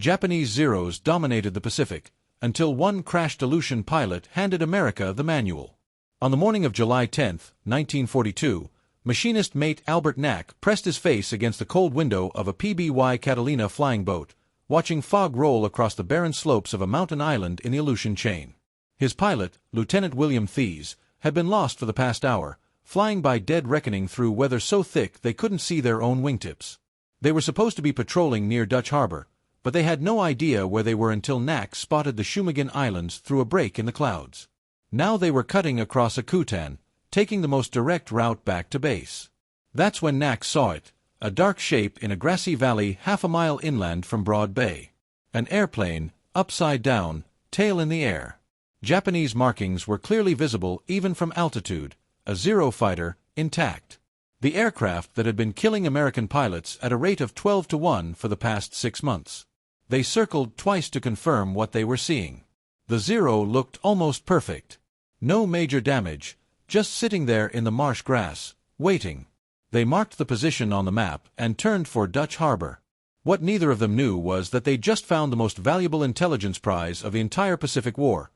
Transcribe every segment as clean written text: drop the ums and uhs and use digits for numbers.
Japanese Zeros dominated the Pacific, until one crashed Aleutian pilot handed America the manual. On the morning of July 10, 1942, Machinist Mate Albert Knack pressed his face against the cold window of a PBY Catalina flying boat, watching fog roll across the barren slopes of a mountain island in the Aleutian chain. His pilot, Lieutenant William Thies, had been lost for the past hour, flying by dead reckoning through weather so thick they couldn't see their own wingtips. They were supposed to be patrolling near Dutch Harbor, but they had no idea where they were until Knack spotted the Shumagin Islands through a break in the clouds. Now they were cutting across Akutan, taking the most direct route back to base. That's when Knack saw it, a dark shape in a grassy valley half a mile inland from Broad Bay. An airplane, upside down, tail in the air. Japanese markings were clearly visible even from altitude, a Zero fighter, intact. The aircraft that had been killing American pilots at a rate of 12-to-1 for the past 6 months. They circled twice to confirm what they were seeing. The Zero looked almost perfect. No major damage, just sitting there in the marsh grass, waiting. They marked the position on the map and turned for Dutch Harbor. What neither of them knew was that they just found the most valuable intelligence prize of the entire Pacific War,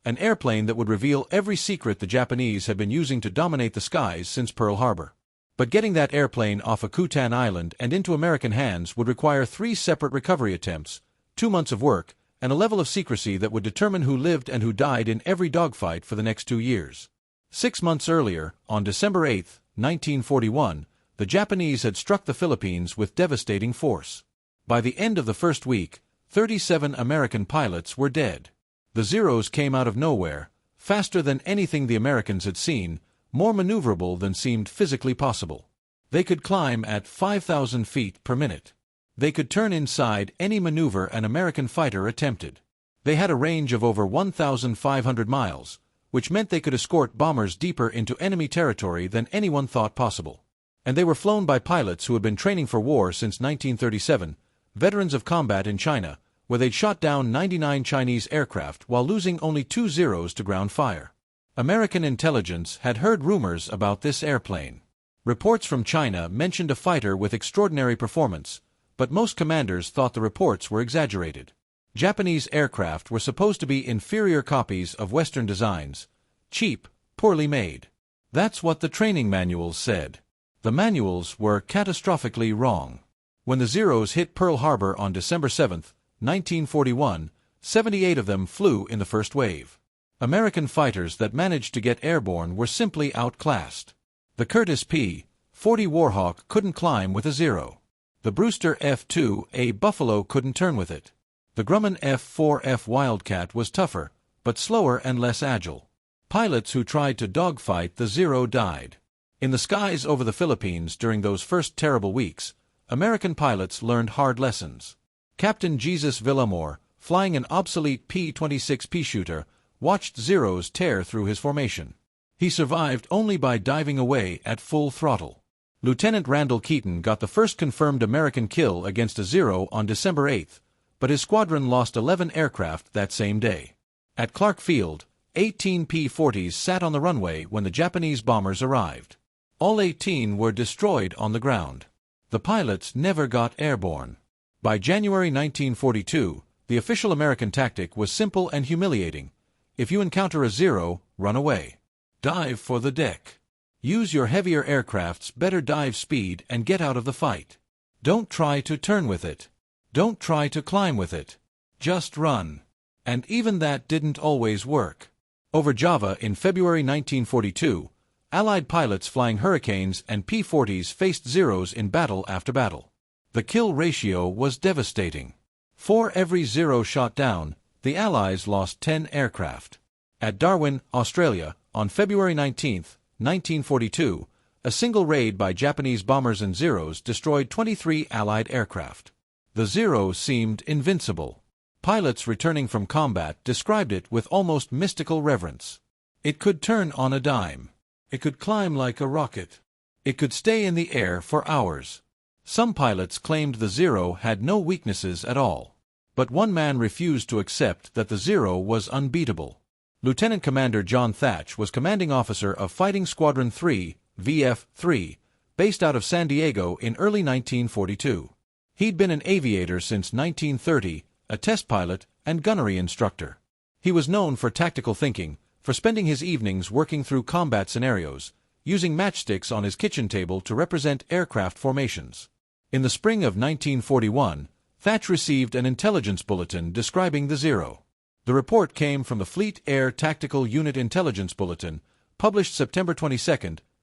an airplane that would reveal every secret the Japanese had been using to dominate the skies since Pearl Harbor. But getting that airplane off Akutan Island and into American hands would require 3 separate recovery attempts, 2 months of work, and a level of secrecy that would determine who lived and who died in every dogfight for the next 2 years. 6 months earlier, on December 8, 1941, the Japanese had struck the Philippines with devastating force. By the end of the first week, 37 American pilots were dead. The Zeros came out of nowhere, faster than anything the Americans had seen, more maneuverable than seemed physically possible. They could climb at 5,000 feet per minute. They could turn inside any maneuver an American fighter attempted. They had a range of over 1,500 miles, which meant they could escort bombers deeper into enemy territory than anyone thought possible. And they were flown by pilots who had been training for war since 1937, veterans of combat in China, where they'd shot down 99 Chinese aircraft while losing only 2 Zeros to ground fire. American intelligence had heard rumors about this airplane. Reports from China mentioned a fighter with extraordinary performance, but most commanders thought the reports were exaggerated. Japanese aircraft were supposed to be inferior copies of Western designs, cheap, poorly made. That's what the training manuals said. The manuals were catastrophically wrong. When the Zeros hit Pearl Harbor on December 7, 1941, 78 of them flew in the first wave. American fighters that managed to get airborne were simply outclassed. The Curtiss P-40 Warhawk couldn't climb with a Zero. The Brewster F-2A Buffalo couldn't turn with it. The Grumman F-4F Wildcat was tougher, but slower and less agile. Pilots who tried to dogfight the Zero died. In the skies over the Philippines during those first terrible weeks, American pilots learned hard lessons. Captain Jesus Villamor, flying an obsolete P-26 Peashooter, watched Zeros tear through his formation. He survived only by diving away at full throttle. Lieutenant Randall Keaton got the first confirmed American kill against a Zero on December 8, but his squadron lost 11 aircraft that same day. At Clark Field, 18 P-40s sat on the runway when the Japanese bombers arrived. All 18 were destroyed on the ground. The pilots never got airborne. By January 1942, the official American tactic was simple and humiliating. If you encounter a Zero, run away. Dive for the deck. Use your heavier aircraft's better dive speed and get out of the fight. Don't try to turn with it. Don't try to climb with it. Just run. And even that didn't always work. Over Java in February 1942, Allied pilots flying Hurricanes and P-40s faced Zeros in battle after battle. The kill ratio was devastating. For every Zero shot down, the Allies lost 10 aircraft. At Darwin, Australia, on February 19, 1942, a single raid by Japanese bombers and Zeros destroyed 23 Allied aircraft. The Zero seemed invincible. Pilots returning from combat described it with almost mystical reverence. It could turn on a dime. It could climb like a rocket. It could stay in the air for hours. Some pilots claimed the Zero had no weaknesses at all. But one man refused to accept that the Zero was unbeatable. Lieutenant Commander John Thatch was commanding officer of Fighting Squadron 3, VF-3, based out of San Diego in early 1942. He'd been an aviator since 1930, a test pilot, and gunnery instructor. He was known for tactical thinking, for spending his evenings working through combat scenarios, using matchsticks on his kitchen table to represent aircraft formations. In the spring of 1941, Thach received an intelligence bulletin describing the Zero. The report came from the Fleet Air Tactical Unit Intelligence Bulletin, published September 22,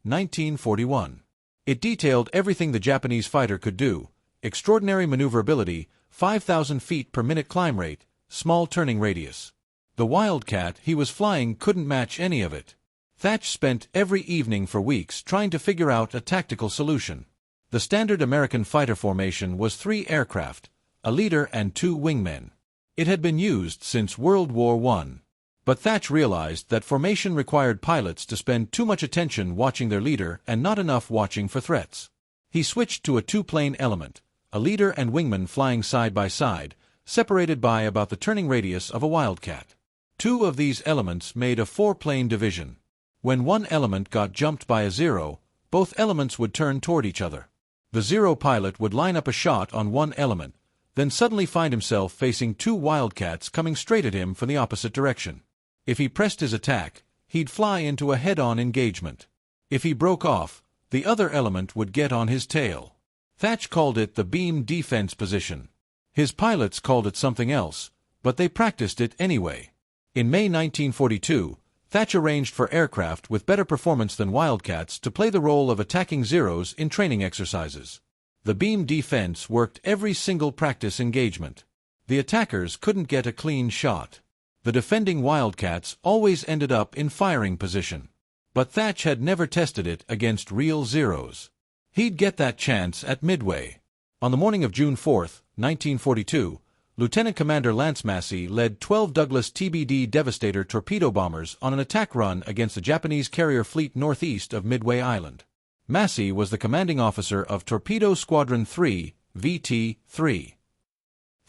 1941. It detailed everything the Japanese fighter could do: extraordinary maneuverability, 5,000 feet per minute climb rate, small turning radius. The Wildcat he was flying couldn't match any of it. Thach spent every evening for weeks trying to figure out a tactical solution. The standard American fighter formation was 3 aircraft, a leader and 2 wingmen. It had been used since World War I. But Thach realized that formation required pilots to spend too much attention watching their leader and not enough watching for threats. He switched to a 2-plane element, a leader and wingman flying side by side, separated by about the turning radius of a Wildcat. 2 of these elements made a 4-plane division. When one element got jumped by a Zero, both elements would turn toward each other. The Zero pilot would line up a shot on one element, then suddenly find himself facing 2 Wildcats coming straight at him from the opposite direction. If he pressed his attack, he'd fly into a head-on engagement. If he broke off, the other element would get on his tail. Thach called it the beam defense position. His pilots called it something else, but they practiced it anyway. In May 1942, Thach arranged for aircraft with better performance than Wildcats to play the role of attacking Zeros in training exercises. The beam defense worked every single practice engagement. The attackers couldn't get a clean shot. The defending Wildcats always ended up in firing position. But Thach had never tested it against real Zeros. He'd get that chance at Midway. On the morning of June 4, 1942, Lieutenant Commander Lance Massey led 12 Douglas TBD Devastator torpedo bombers on an attack run against the Japanese carrier fleet northeast of Midway Island. Massey was the commanding officer of Torpedo Squadron 3, VT-3.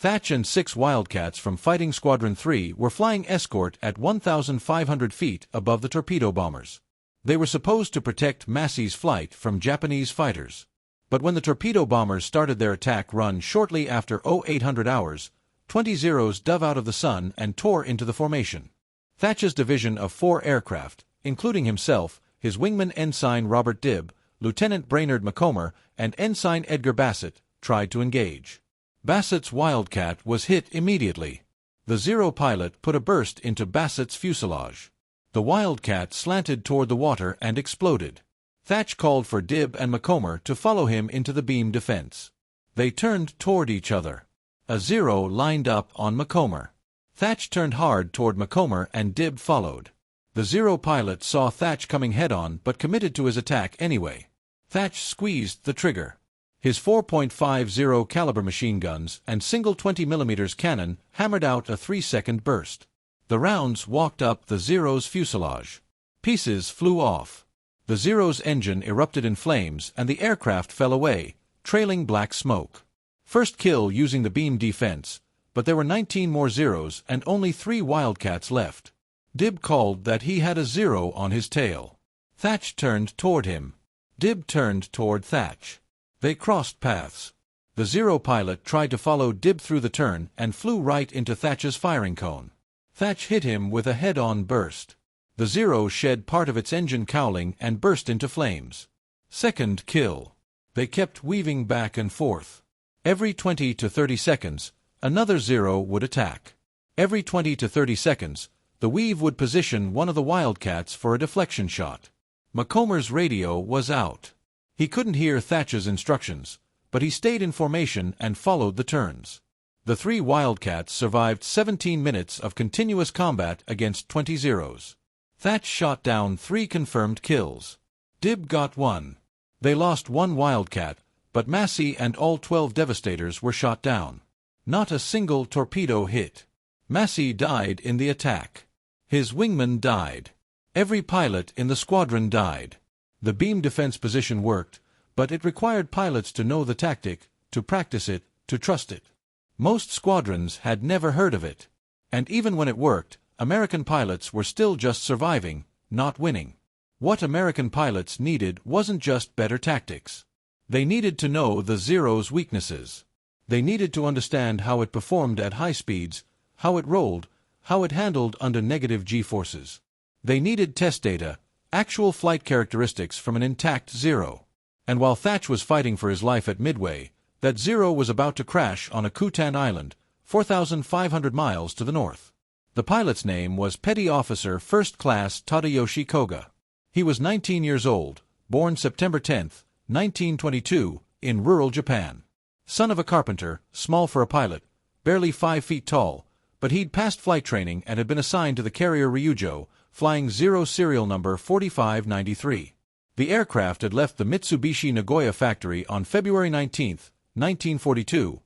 Thach and 6 Wildcats from Fighting Squadron 3 were flying escort at 1,500 feet above the torpedo bombers. They were supposed to protect Massey's flight from Japanese fighters. But when the torpedo bombers started their attack run shortly after 0800 hours, 20 Zeros dove out of the sun and tore into the formation. Thach's division of 4 aircraft, including himself, his wingman Ensign Robert Dibb, Lieutenant Brainerd Macomber, and Ensign Edgar Bassett, tried to engage. Bassett's Wildcat was hit immediately. The Zero pilot put a burst into Bassett's fuselage. The Wildcat slanted toward the water and exploded. Thach called for Dibb and Macomber to follow him into the beam defense. They turned toward each other. A Zero lined up on Macomber. Thach turned hard toward Macomber and Dibb followed. The Zero pilot saw Thach coming head-on but committed to his attack anyway. Thach squeezed the trigger. His 4.50 caliber machine guns and single 20mm cannon hammered out a 3-second burst. The rounds walked up the Zero's fuselage. Pieces flew off. The Zero's engine erupted in flames and the aircraft fell away, trailing black smoke. First kill using the beam defense, but there were 19 more Zeros and only 3 Wildcats left. Dibb called that he had a Zero on his tail. Thach turned toward him. Dibb turned toward Thach. They crossed paths. The Zero pilot tried to follow Dibb through the turn and flew right into Thach's firing cone. Thach hit him with a head-on burst. The Zero shed part of its engine cowling and burst into flames. Second kill. They kept weaving back and forth. Every 20 to 30 seconds, another Zero would attack. Every 20 to 30 seconds, the weave would position one of the Wildcats for a deflection shot. Macomber's radio was out. He couldn't hear Thach's instructions, but he stayed in formation and followed the turns. The 3 Wildcats survived 17 minutes of continuous combat against 20 Zeros. Thach shot down 3 confirmed kills. Dibb got 1. They lost 1 Wildcat, but Massey and all 12 Devastators were shot down. Not a single torpedo hit. Massey died in the attack. His wingman died. Every pilot in the squadron died. The beam defense position worked, but it required pilots to know the tactic, to practice it, to trust it. Most squadrons had never heard of it. And even when it worked, American pilots were still just surviving, not winning. What American pilots needed wasn't just better tactics. They needed to know the Zero's weaknesses. They needed to understand how it performed at high speeds, how it rolled, how it handled under negative G-forces. They needed test data, actual flight characteristics from an intact Zero. And while Thatch was fighting for his life at Midway, that Zero was about to crash on Akutan Island, 4,500 miles to the north. The pilot's name was Petty Officer First Class Tadayoshi Koga. He was 19 years old, born September 10, 1922, in rural Japan. Son of a carpenter, small for a pilot, barely 5 feet tall, but he'd passed flight training and had been assigned to the carrier Ryujo, flying Zero serial number 4593. The aircraft had left the Mitsubishi Nagoya factory on February 19, 1942,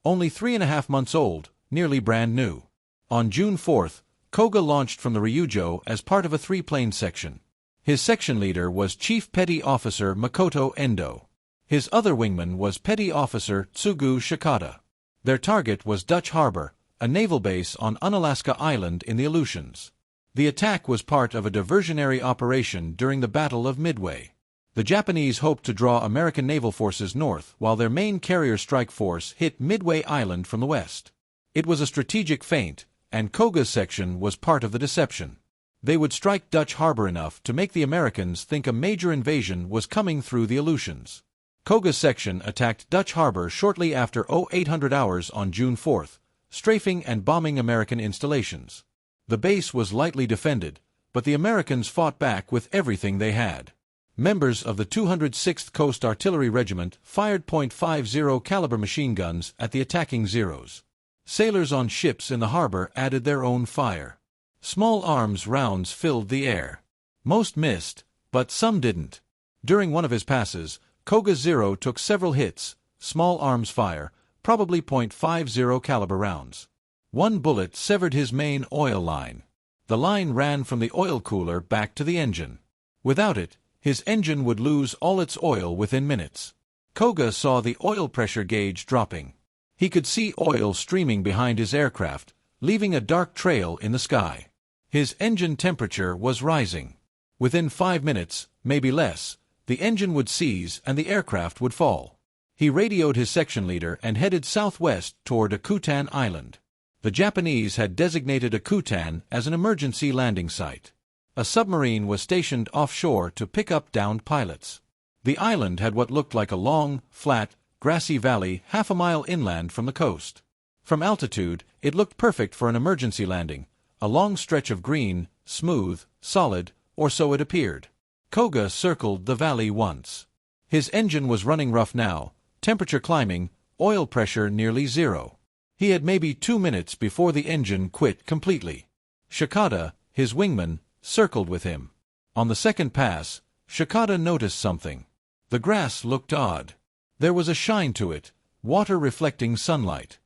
only 3.5 months old, nearly brand new. On June 4, Koga launched from the Ryujo as part of a 3-plane section. His section leader was Chief Petty Officer Makoto Endo. His other wingman was Petty Officer Tsugu Shikata. Their target was Dutch Harbor, a naval base on Unalaska Island in the Aleutians. The attack was part of a diversionary operation during the Battle of Midway. The Japanese hoped to draw American naval forces north while their main carrier strike force hit Midway Island from the west. It was a strategic feint, and Koga's section was part of the deception. They would strike Dutch Harbor enough to make the Americans think a major invasion was coming through the Aleutians. Koga's section attacked Dutch Harbor shortly after 0800 hours on June 4, strafing and bombing American installations. The base was lightly defended, but the Americans fought back with everything they had. Members of the 206th Coast Artillery Regiment fired .50 caliber machine guns at the attacking Zeros. Sailors on ships in the harbor added their own fire. Small arms rounds filled the air. Most missed, but some didn't. During one of his passes, Koga Zero took several hits, small arms fire, probably .50 caliber rounds. One bullet severed his main oil line. The line ran from the oil cooler back to the engine. Without it, his engine would lose all its oil within minutes. Koga saw the oil pressure gauge dropping. He could see oil streaming behind his aircraft, leaving a dark trail in the sky. His engine temperature was rising. Within 5 minutes, maybe less, the engine would seize and the aircraft would fall. He radioed his section leader and headed southwest toward Akutan Island. The Japanese had designated Akutan as an emergency landing site. A submarine was stationed offshore to pick up downed pilots. The island had what looked like a long, flat, grassy valley half a mile inland from the coast. From altitude, it looked perfect for an emergency landing, a long stretch of green, smooth, solid, or so it appeared. Koga circled the valley once. His engine was running rough now, temperature climbing, oil pressure nearly zero. He had maybe 2 minutes before the engine quit completely. Shikata, his wingman, circled with him. On the second pass, Shikata noticed something. The grass looked odd. There was a shine to it, water reflecting sunlight.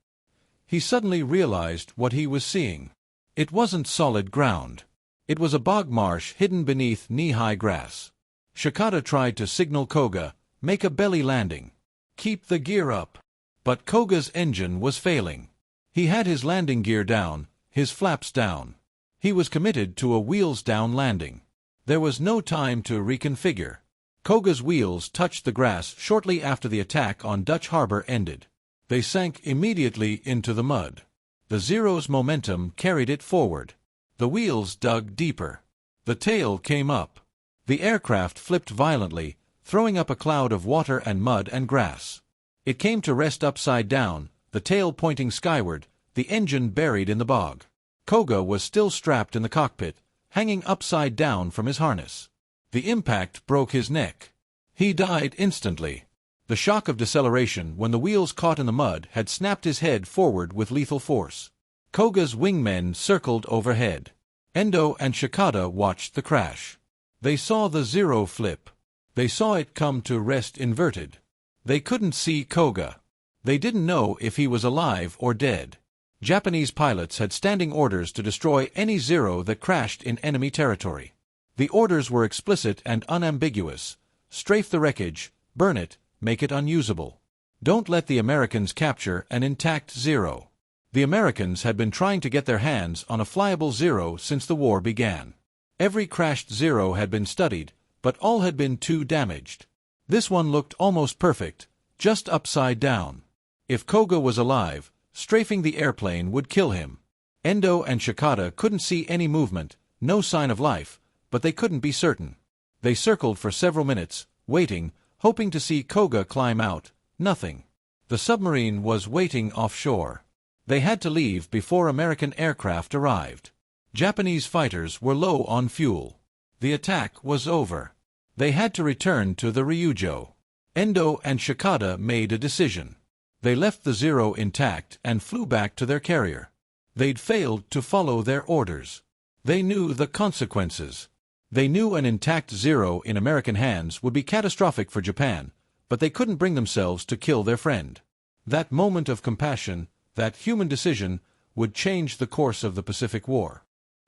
He suddenly realized what he was seeing. It wasn't solid ground. It was a bog marsh hidden beneath knee-high grass. Shikata tried to signal Koga, make a belly landing. Keep the gear up. But Koga's engine was failing. He had his landing gear down, his flaps down. He was committed to a wheels-down landing. There was no time to reconfigure. Koga's wheels touched the grass shortly after the attack on Dutch Harbor ended. They sank immediately into the mud. The Zero's momentum carried it forward. The wheels dug deeper. The tail came up. The aircraft flipped violently, throwing up a cloud of water and mud and grass. It came to rest upside down, the tail pointing skyward, the engine buried in the bog. Koga was still strapped in the cockpit, hanging upside down from his harness. The impact broke his neck. He died instantly. The shock of deceleration when the wheels caught in the mud had snapped his head forward with lethal force. Koga's wingmen circled overhead. Endo and Shikata watched the crash. They saw the Zero flip. They saw it come to rest inverted. They couldn't see Koga. They didn't know if he was alive or dead. Japanese pilots had standing orders to destroy any Zero that crashed in enemy territory. The orders were explicit and unambiguous. Strafe the wreckage, burn it, make it unusable. Don't let the Americans capture an intact Zero. The Americans had been trying to get their hands on a flyable Zero since the war began. Every crashed Zero had been studied, but all had been too damaged. This one looked almost perfect, just upside down. If Koga was alive, strafing the airplane would kill him. Endo and Shikata couldn't see any movement, no sign of life, but they couldn't be certain. They circled for several minutes, waiting, hoping to see Koga climb out. Nothing. The submarine was waiting offshore. They had to leave before American aircraft arrived. Japanese fighters were low on fuel. The attack was over. They had to return to the Ryujo. Endo and Shikata made a decision. They left the Zero intact and flew back to their carrier. They'd failed to follow their orders. They knew the consequences. They knew an intact Zero in American hands would be catastrophic for Japan, but they couldn't bring themselves to kill their friend. That moment of compassion, that human decision, would change the course of the Pacific War.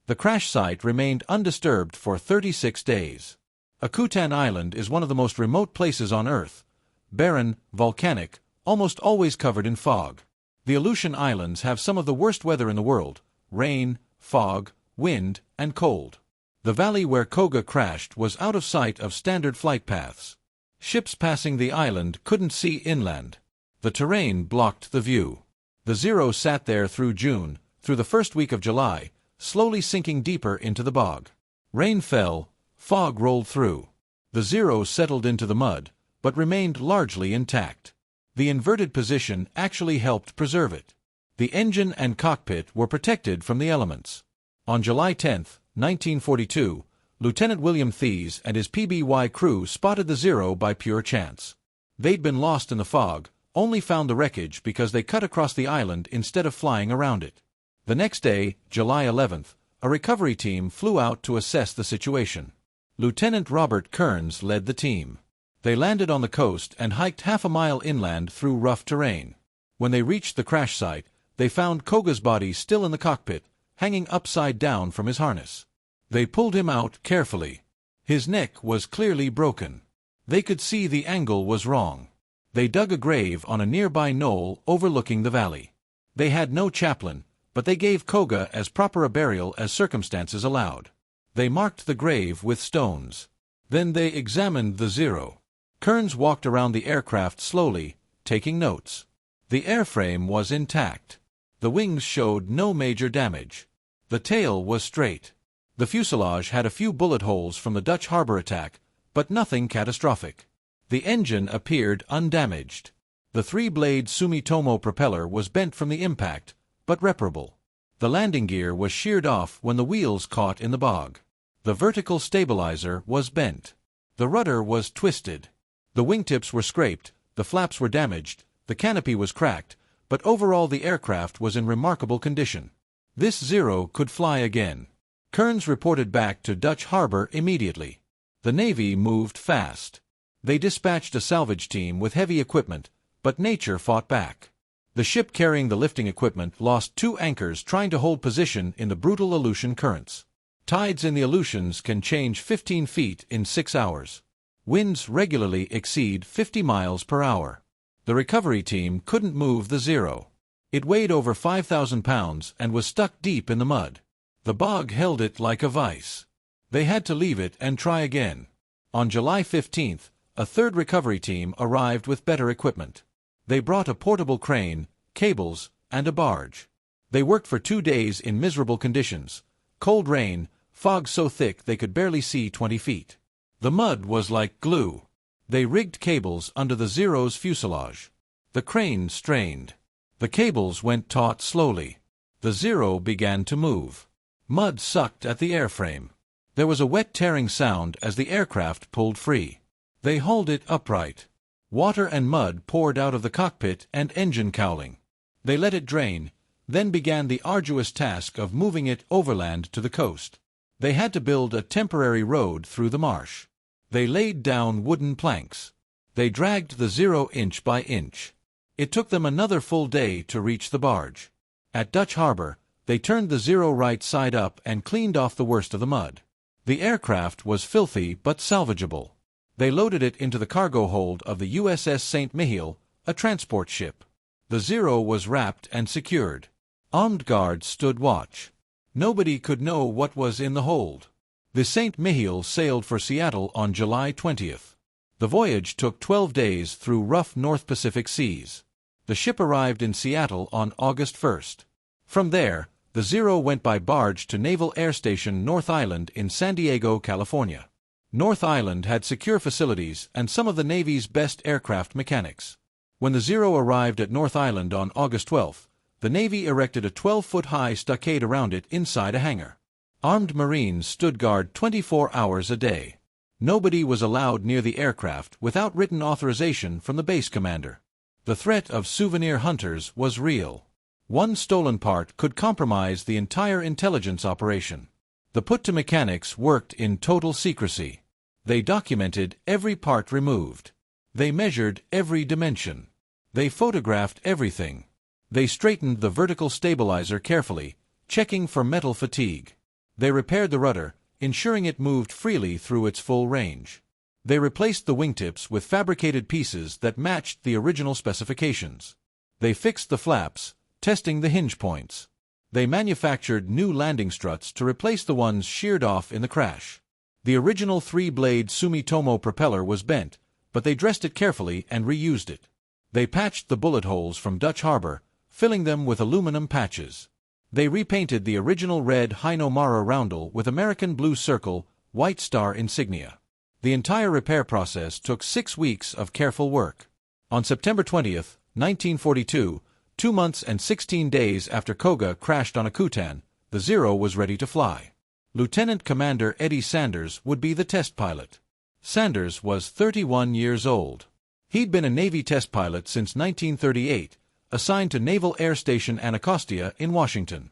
The crash site remained undisturbed for 36 days. Akutan Island is one of the most remote places on Earth. Barren, volcanic, almost always covered in fog. The Aleutian Islands have some of the worst weather in the world: rain, fog, wind, and cold. The valley where Koga crashed was out of sight of standard flight paths. Ships passing the island couldn't see inland. The terrain blocked the view. The Zero sat there through June, through the first week of July, slowly sinking deeper into the bog. Rain fell, fog rolled through. The Zero settled into the mud, but remained largely intact. The inverted position actually helped preserve it. The engine and cockpit were protected from the elements. On July 10, 1942, Lieutenant William Thies and his PBY crew spotted the Zero by pure chance. They'd been lost in the fog, only found the wreckage because they cut across the island instead of flying around it. The next day, July 11th, a recovery team flew out to assess the situation. Lieutenant Robert Kearns led the team. They landed on the coast and hiked half a mile inland through rough terrain. When they reached the crash site, they found Koga's body still in the cockpit, hanging upside down from his harness. They pulled him out carefully. His neck was clearly broken. They could see the angle was wrong. They dug a grave on a nearby knoll overlooking the valley. They had no chaplain, but they gave Koga as proper a burial as circumstances allowed. They marked the grave with stones. Then they examined the Zero. Kearns walked around the aircraft slowly, taking notes. The airframe was intact. The wings showed no major damage. The tail was straight. The fuselage had a few bullet holes from the Dutch harbor attack, but nothing catastrophic. The engine appeared undamaged. The three-blade Sumitomo propeller was bent from the impact, but reparable. The landing gear was sheared off when the wheels caught in the bog. The vertical stabilizer was bent. The rudder was twisted. The wingtips were scraped, the flaps were damaged, the canopy was cracked, but overall the aircraft was in remarkable condition. This Zero could fly again. Kearns reported back to Dutch Harbor immediately. The Navy moved fast. They dispatched a salvage team with heavy equipment, but nature fought back. The ship carrying the lifting equipment lost 2 anchors trying to hold position in the brutal Aleutian currents. Tides in the Aleutians can change 15 feet in 6 hours. Winds regularly exceed 50 miles per hour. The recovery team couldn't move the Zero. It weighed over 5,000 pounds and was stuck deep in the mud. The bog held it like a vice. They had to leave it and try again. On July 15th, a third recovery team arrived with better equipment. They brought a portable crane, cables, and a barge. They worked for 2 days in miserable conditions. Cold rain, fog so thick they could barely see 20 feet. The mud was like glue. They rigged cables under the Zero's fuselage. The crane strained. The cables went taut slowly. The Zero began to move. Mud sucked at the airframe. There was a wet tearing sound as the aircraft pulled free. They hauled it upright. Water and mud poured out of the cockpit and engine cowling. They let it drain, then began the arduous task of moving it overland to the coast. They had to build a temporary road through the marsh. They laid down wooden planks. They dragged the Zero inch by inch. It took them another full day to reach the barge. At Dutch Harbor, they turned the Zero right side up and cleaned off the worst of the mud. The aircraft was filthy but salvageable. They loaded it into the cargo hold of the USS St. Mihiel, a transport ship. The Zero was wrapped and secured. Armed guards stood watch. Nobody could know what was in the hold. The St. Mihiel sailed for Seattle on July 20th. The voyage took 12 days through rough North Pacific seas. The ship arrived in Seattle on August 1st. From there, the Zero went by barge to Naval Air Station North Island in San Diego, California. North Island had secure facilities and some of the Navy's best aircraft mechanics. When the Zero arrived at North Island on August 12th, the Navy erected a 12-foot-high stockade around it inside a hangar. Armed Marines stood guard 24 hours a day. Nobody was allowed near the aircraft without written authorization from the base commander. The threat of souvenir hunters was real. One stolen part could compromise the entire intelligence operation. The put-to-mechanics worked in total secrecy. They documented every part removed. They measured every dimension. They photographed everything. They straightened the vertical stabilizer carefully, checking for metal fatigue. They repaired the rudder, ensuring it moved freely through its full range. They replaced the wingtips with fabricated pieces that matched the original specifications. They fixed the flaps, testing the hinge points. They manufactured new landing struts to replace the ones sheared off in the crash. The original 3-blade Sumitomo propeller was bent, but they dressed it carefully and reused it. They patched the bullet holes from Dutch Harbor, filling them with aluminum patches. They repainted the original red Hinomara roundel with American blue circle, white star insignia. The entire repair process took 6 weeks of careful work. On September 20th, 1942, 2 months and 16 days after Koga crashed on Akutan, the Zero was ready to fly. Lieutenant Commander Eddie Sanders would be the test pilot. Sanders was 31 years old. He'd been a Navy test pilot since 1938, assigned to Naval Air Station Anacostia in Washington.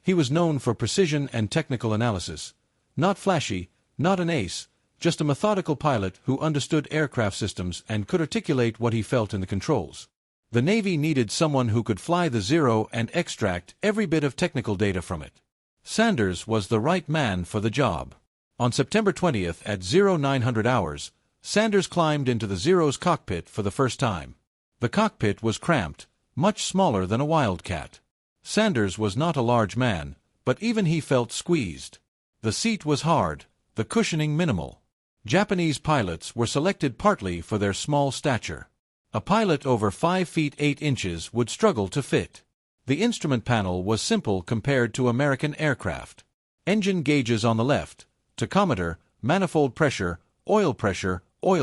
He was known for precision and technical analysis. Not flashy, not an ace, just a methodical pilot who understood aircraft systems and could articulate what he felt in the controls. The Navy needed someone who could fly the Zero and extract every bit of technical data from it. Sanders was the right man for the job. On September 20th at 0900 hours, Sanders climbed into the Zero's cockpit for the first time. The cockpit was cramped, much smaller than a Wildcat. Sanders was not a large man, but even he felt squeezed. The seat was hard, the cushioning minimal. Japanese pilots were selected partly for their small stature. A pilot over 5 feet 8 inches would struggle to fit. The instrument panel was simple compared to American aircraft. Engine gauges on the left, tachometer, manifold pressure, oil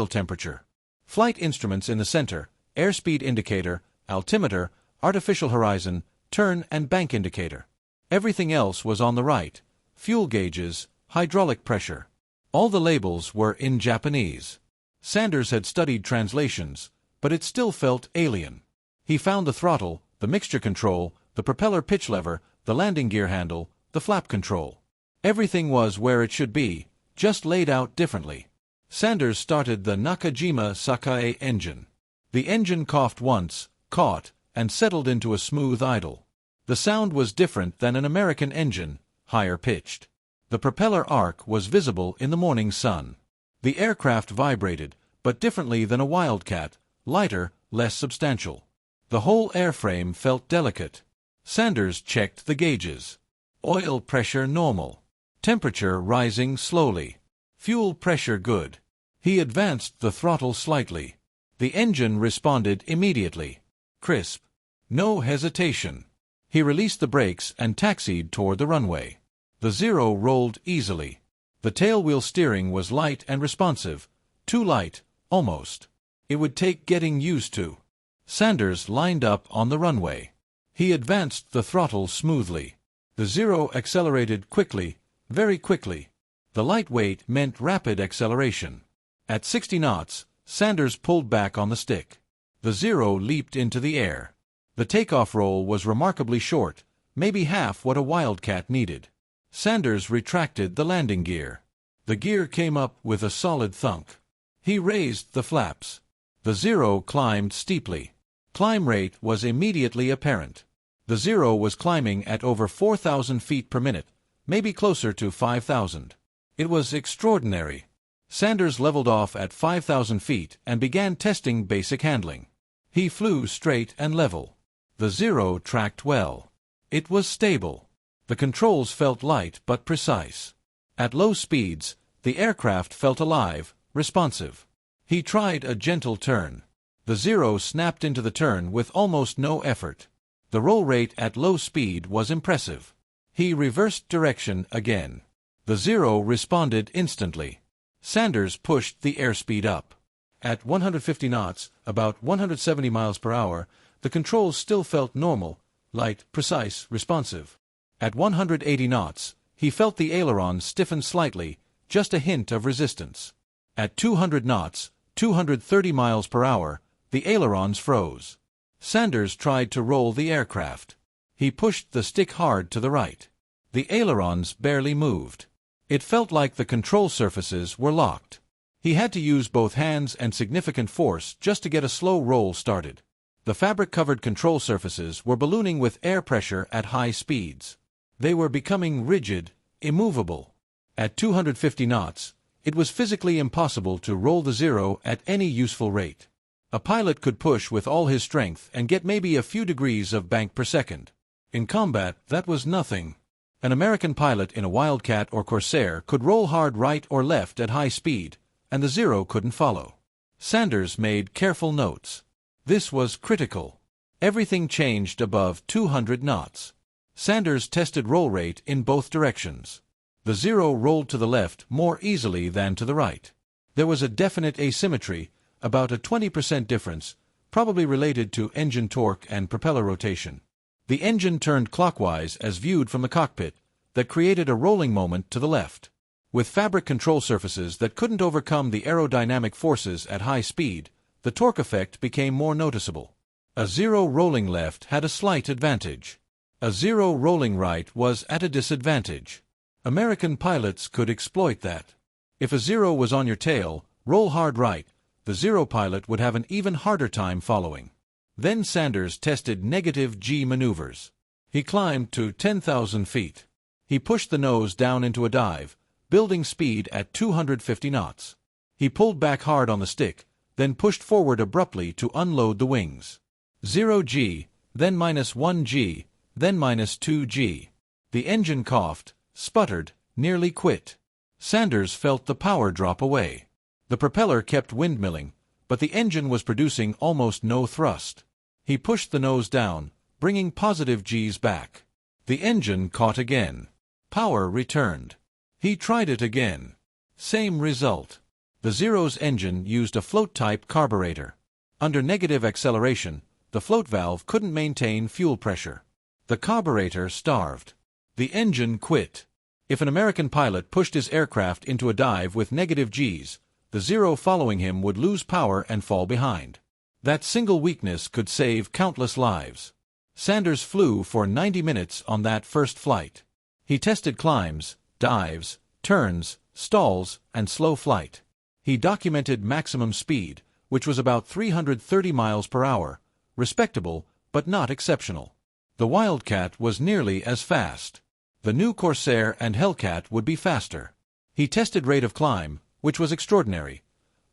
temperature. Flight instruments in the center, airspeed indicator, altimeter, artificial horizon, turn and bank indicator. Everything else was on the right, fuel gauges, hydraulic pressure. All the labels were in Japanese. Sanders had studied translations, but it still felt alien. He found the throttle, the mixture control, the propeller pitch lever, the landing gear handle, the flap control. Everything was where it should be, just laid out differently. Sanders started the Nakajima Sakae engine. The engine coughed once, caught, and settled into a smooth idle. The sound was different than an American engine, higher pitched. The propeller arc was visible in the morning sun. The aircraft vibrated, but differently than a Wildcat, lighter, less substantial. The whole airframe felt delicate. Sanders checked the gauges. Oil pressure normal. Temperature rising slowly. Fuel pressure good. He advanced the throttle slightly. The engine responded immediately. Crisp. No hesitation. He released the brakes and taxied toward the runway. The Zero rolled easily. The tailwheel steering was light and responsive. Too light, almost. It would take getting used to. Sanders lined up on the runway. He advanced the throttle smoothly. The Zero accelerated quickly, very quickly. The light weight meant rapid acceleration. At 60 knots, Sanders pulled back on the stick. The Zero leaped into the air. The takeoff roll was remarkably short, maybe half what a Wildcat needed. Sanders retracted the landing gear. The gear came up with a solid thunk. He raised the flaps. The Zero climbed steeply. Climb rate was immediately apparent. The Zero was climbing at over 4,000 feet per minute, maybe closer to 5,000. It was extraordinary. Sanders leveled off at 5,000 feet and began testing basic handling. He flew straight and level. The Zero tracked well. It was stable. The controls felt light but precise. At low speeds, the aircraft felt alive, responsive. He tried a gentle turn. The Zero snapped into the turn with almost no effort. The roll rate at low speed was impressive. He reversed direction again. The Zero responded instantly. Sanders pushed the airspeed up. At 150 knots, about 170 miles per hour, the controls still felt normal, light, precise, responsive. At 180 knots, he felt the ailerons stiffen slightly, just a hint of resistance. At 200 knots, 230 miles per hour, the ailerons froze. Sanders tried to roll the aircraft. He pushed the stick hard to the right. The ailerons barely moved. It felt like the control surfaces were locked. He had to use both hands and significant force just to get a slow roll started. The fabric-covered control surfaces were ballooning with air pressure at high speeds. They were becoming rigid, immovable. At 250 knots, it was physically impossible to roll the Zero at any useful rate. A pilot could push with all his strength and get maybe a few degrees of bank per second. In combat, that was nothing. An American pilot in a Wildcat or Corsair could roll hard right or left at high speed, and the Zero couldn't follow. Sanders made careful notes. This was critical. Everything changed above 200 knots. Sanders tested roll rate in both directions. The Zero rolled to the left more easily than to the right. There was a definite asymmetry, about a 20% difference, probably related to engine torque and propeller rotation. The engine turned clockwise as viewed from the cockpit, that created a rolling moment to the left. With fabric control surfaces that couldn't overcome the aerodynamic forces at high speed, the torque effect became more noticeable. A Zero rolling left had a slight advantage. A Zero rolling right was at a disadvantage. American pilots could exploit that. If a Zero was on your tail, roll hard right, the Zero pilot would have an even harder time following. Then Sanders tested negative G maneuvers. He climbed to 10,000 feet. He pushed the nose down into a dive, building speed at 250 knots. He pulled back hard on the stick, then pushed forward abruptly to unload the wings. 0G, then -1G, then -2G. The engine coughed, sputtered, nearly quit. Sanders felt the power drop away. The propeller kept windmilling, but the engine was producing almost no thrust. He pushed the nose down, bringing positive Gs back. The engine caught again. Power returned. He tried it again. Same result. The Zero's engine used a float-type carburetor. Under negative acceleration, the float valve couldn't maintain fuel pressure. The carburetor starved. The engine quit. If an American pilot pushed his aircraft into a dive with negative Gs, the Zero following him would lose power and fall behind. That single weakness could save countless lives. Sanders flew for 90 minutes on that first flight. He tested climbs, dives, turns, stalls, and slow flight. He documented maximum speed, which was about 330 miles per hour, respectable, but not exceptional. The Wildcat was nearly as fast. The new Corsair and Hellcat would be faster. He tested rate of climb, which was extraordinary,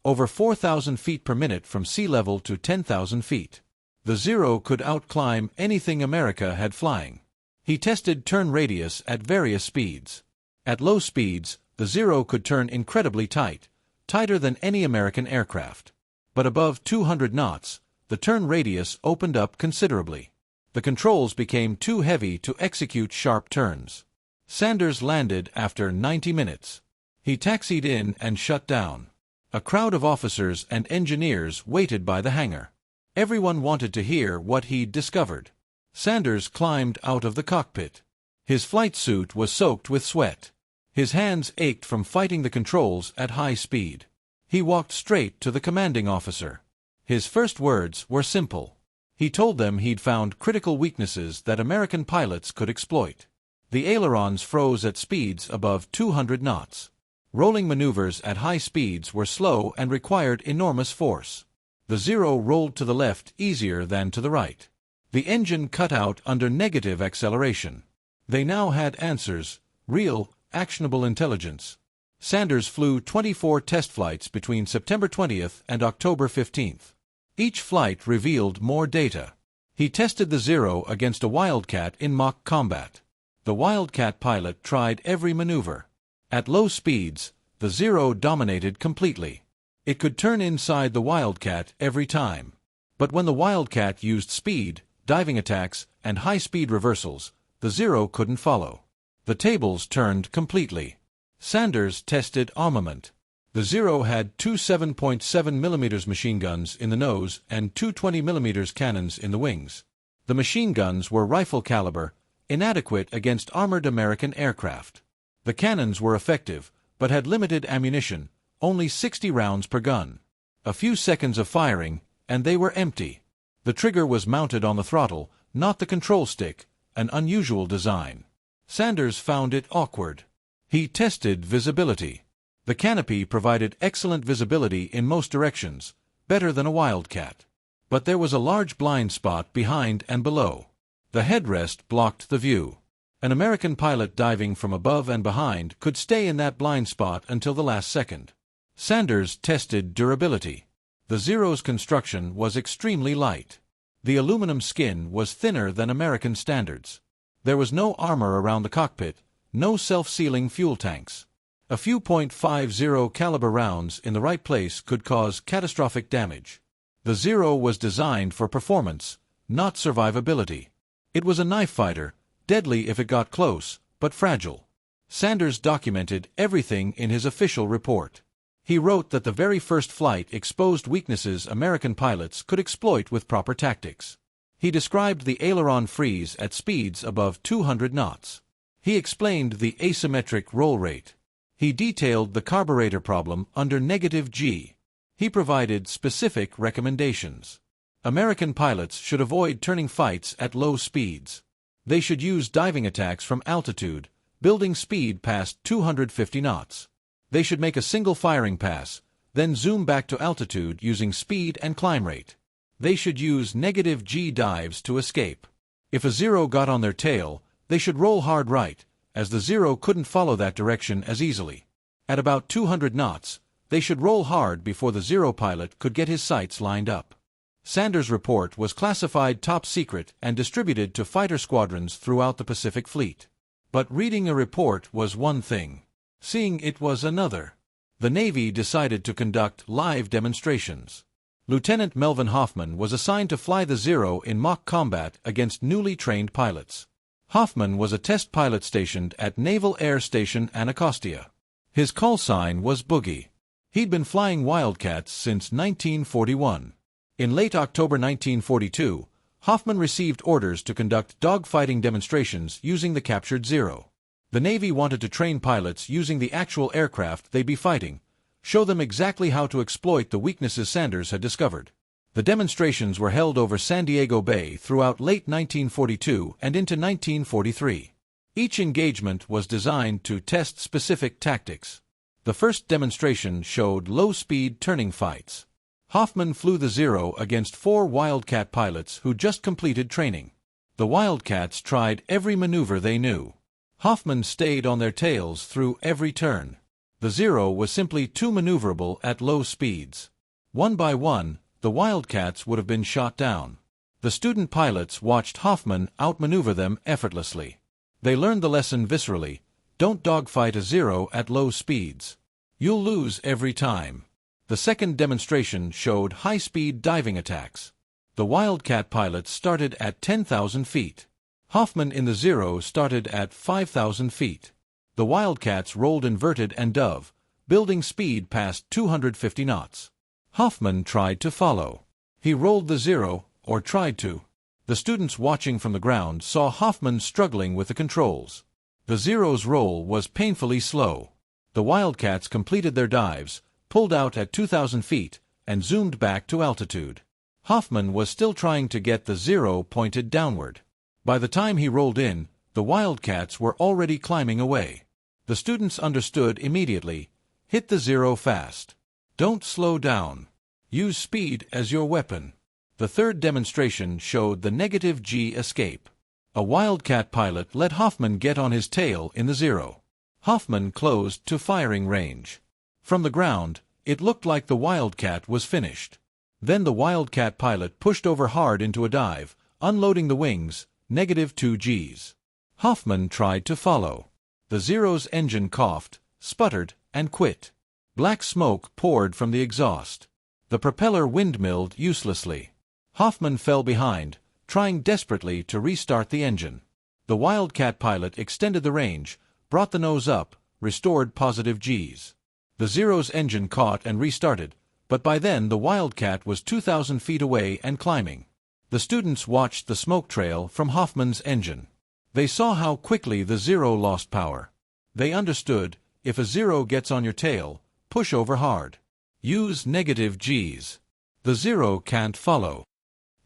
over 4,000 feet per minute from sea level to 10,000 feet. The Zero could outclimb anything America had flying. He tested turn radius at various speeds. At low speeds, the Zero could turn incredibly tight, tighter than any American aircraft. But above 200 knots, the turn radius opened up considerably. The controls became too heavy to execute sharp turns. Sanders landed after 90 minutes. He taxied in and shut down. A crowd of officers and engineers waited by the hangar. Everyone wanted to hear what he'd discovered. Sanders climbed out of the cockpit. His flight suit was soaked with sweat. His hands ached from fighting the controls at high speed. He walked straight to the commanding officer. His first words were simple. He told them he'd found critical weaknesses that American pilots could exploit. The ailerons froze at speeds above 200 knots. Rolling maneuvers at high speeds were slow and required enormous force. The Zero rolled to the left easier than to the right. The engine cut out under negative acceleration. They now had answers, real, actionable intelligence. Sanders flew 24 test flights between September 20th and October 15th. Each flight revealed more data. He tested the Zero against a Wildcat in mock combat. The Wildcat pilot tried every maneuver. At low speeds, the Zero dominated completely. It could turn inside the Wildcat every time. But when the Wildcat used speed, diving attacks, and high-speed reversals, the Zero couldn't follow. The tables turned completely. Sanders tested armament. The Zero had two 7.7 mm machine guns in the nose and two 20 mm cannons in the wings. The machine guns were rifle caliber, inadequate against armored American aircraft. The cannons were effective, but had limited ammunition, only 60 rounds per gun. A few seconds of firing, and they were empty. The trigger was mounted on the throttle, not the control stick, an unusual design. Sanders found it awkward. He tested visibility. The canopy provided excellent visibility in most directions, better than a Wildcat. But there was a large blind spot behind and below. The headrest blocked the view. An American pilot diving from above and behind could stay in that blind spot until the last second. Sanders tested durability. The Zero's construction was extremely light. The aluminum skin was thinner than American standards. There was no armor around the cockpit, no self-sealing fuel tanks. A few .50 caliber rounds in the right place could cause catastrophic damage. The Zero was designed for performance, not survivability. It was a knife fighter, deadly if it got close, but fragile. Sanders documented everything in his official report. He wrote that the very first flight exposed weaknesses American pilots could exploit with proper tactics. He described the aileron freeze at speeds above 200 knots. He explained the asymmetric roll rate. He detailed the carburetor problem under -G. He provided specific recommendations. American pilots should avoid turning fights at low speeds. They should use diving attacks from altitude, building speed past 250 knots. They should make a single firing pass, then zoom back to altitude using speed and climb rate. They should use -G dives to escape. If a Zero got on their tail, they should roll hard right, as the Zero couldn't follow that direction as easily. At about 200 knots, they should roll hard before the Zero pilot could get his sights lined up. Sanders' report was classified top secret and distributed to fighter squadrons throughout the Pacific Fleet. But reading a report was one thing. Seeing it was another. The Navy decided to conduct live demonstrations. Lieutenant Melvin Hoffman was assigned to fly the Zero in mock combat against newly trained pilots. Hoffman was a test pilot stationed at Naval Air Station Anacostia. His call sign was Boogie. He'd been flying Wildcats since 1941. In late October 1942, Hoffman received orders to conduct dogfighting demonstrations using the captured Zero. The Navy wanted to train pilots using the actual aircraft they'd be fighting, show them exactly how to exploit the weaknesses Sanders had discovered. The demonstrations were held over San Diego Bay throughout late 1942 and into 1943. Each engagement was designed to test specific tactics. The first demonstration showed low-speed turning fights. Hoffman flew the Zero against 4 Wildcat pilots who just completed training. The Wildcats tried every maneuver they knew. Hoffman stayed on their tails through every turn. The Zero was simply too maneuverable at low speeds. One by one, the Wildcats would have been shot down. The student pilots watched Hoffman outmaneuver them effortlessly. They learned the lesson viscerally: don't dogfight a Zero at low speeds. You'll lose every time. The second demonstration showed high-speed diving attacks. The Wildcat pilots started at 10,000 feet. Hoffman in the Zero started at 5,000 feet. The Wildcats rolled inverted and dove, building speed past 250 knots. Hoffman tried to follow. He rolled the Zero, or tried to. The students watching from the ground saw Hoffman struggling with the controls. The Zero's roll was painfully slow. The Wildcats completed their dives, pulled out at 2,000 feet, and zoomed back to altitude. Hoffman was still trying to get the Zero pointed downward. By the time he rolled in, the Wildcats were already climbing away. The students understood immediately: hit the Zero fast. Don't slow down. Use speed as your weapon. The third demonstration showed the -G escape. A Wildcat pilot let Hoffman get on his tail in the Zero. Hoffman closed to firing range. From the ground, it looked like the Wildcat was finished. Then the Wildcat pilot pushed over hard into a dive, unloading the wings, -2 Gs. Hoffman tried to follow. The Zero's engine coughed, sputtered, and quit. Black smoke poured from the exhaust. The propeller windmilled uselessly. Hoffman fell behind, trying desperately to restart the engine. The Wildcat pilot extended the range, brought the nose up, restored positive Gs. The Zero's engine caught and restarted, but by then the Wildcat was 2,000 feet away and climbing. The students watched the smoke trail from Hoffman's engine. They saw how quickly the Zero lost power. They understood, if a Zero gets on your tail, push over hard. Use negative Gs. The Zero can't follow.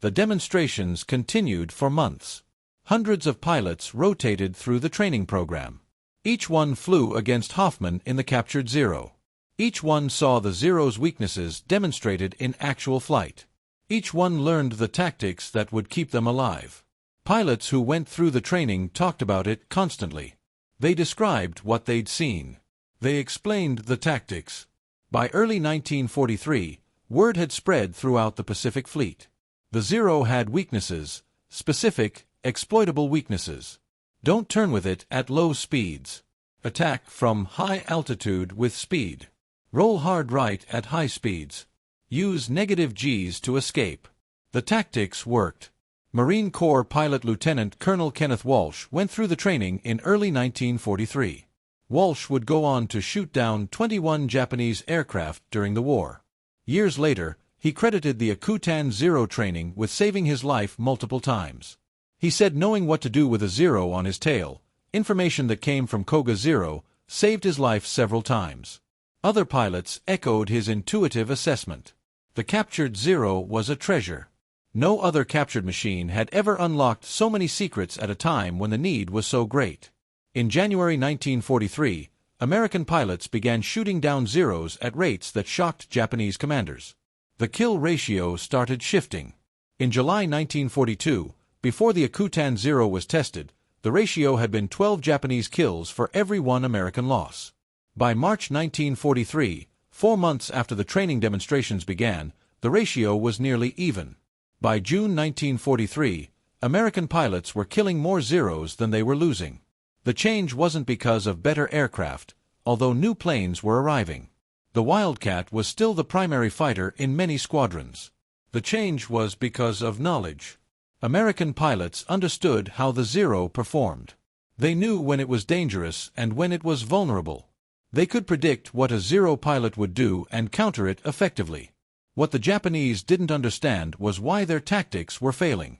The demonstrations continued for months. Hundreds of pilots rotated through the training program. Each one flew against Hoffman in the captured Zero. Each one saw the Zero's weaknesses demonstrated in actual flight. Each one learned the tactics that would keep them alive. Pilots who went through the training talked about it constantly. They described what they'd seen. They explained the tactics. By early 1943, word had spread throughout the Pacific Fleet. The Zero had weaknesses, specific, exploitable weaknesses. Don't turn with it at low speeds. Attack from high altitude with speed. Roll hard right at high speeds. Use negative Gs to escape. The tactics worked. Marine Corps Pilot Lieutenant Colonel Kenneth Walsh went through the training in early 1943. Walsh would go on to shoot down 21 Japanese aircraft during the war. Years later, he credited the Akutan Zero training with saving his life multiple times. He said knowing what to do with a Zero on his tail, information that came from Koga Zero, saved his life several times. Other pilots echoed his intuitive assessment. The captured Zero was a treasure. No other captured machine had ever unlocked so many secrets at a time when the need was so great. In January 1943, American pilots began shooting down Zeros at rates that shocked Japanese commanders. The kill ratio started shifting. In July 1942, before the Akutan Zero was tested, the ratio had been 12 Japanese kills for every 1 American loss. By March 1943, 4 months after the training demonstrations began, the ratio was nearly even. By June 1943, American pilots were killing more Zeros than they were losing. The change wasn't because of better aircraft, although new planes were arriving. The Wildcat was still the primary fighter in many squadrons. The change was because of knowledge. American pilots understood how the Zero performed. They knew when it was dangerous and when it was vulnerable. They could predict what a Zero pilot would do and counter it effectively. What the Japanese didn't understand was why their tactics were failing.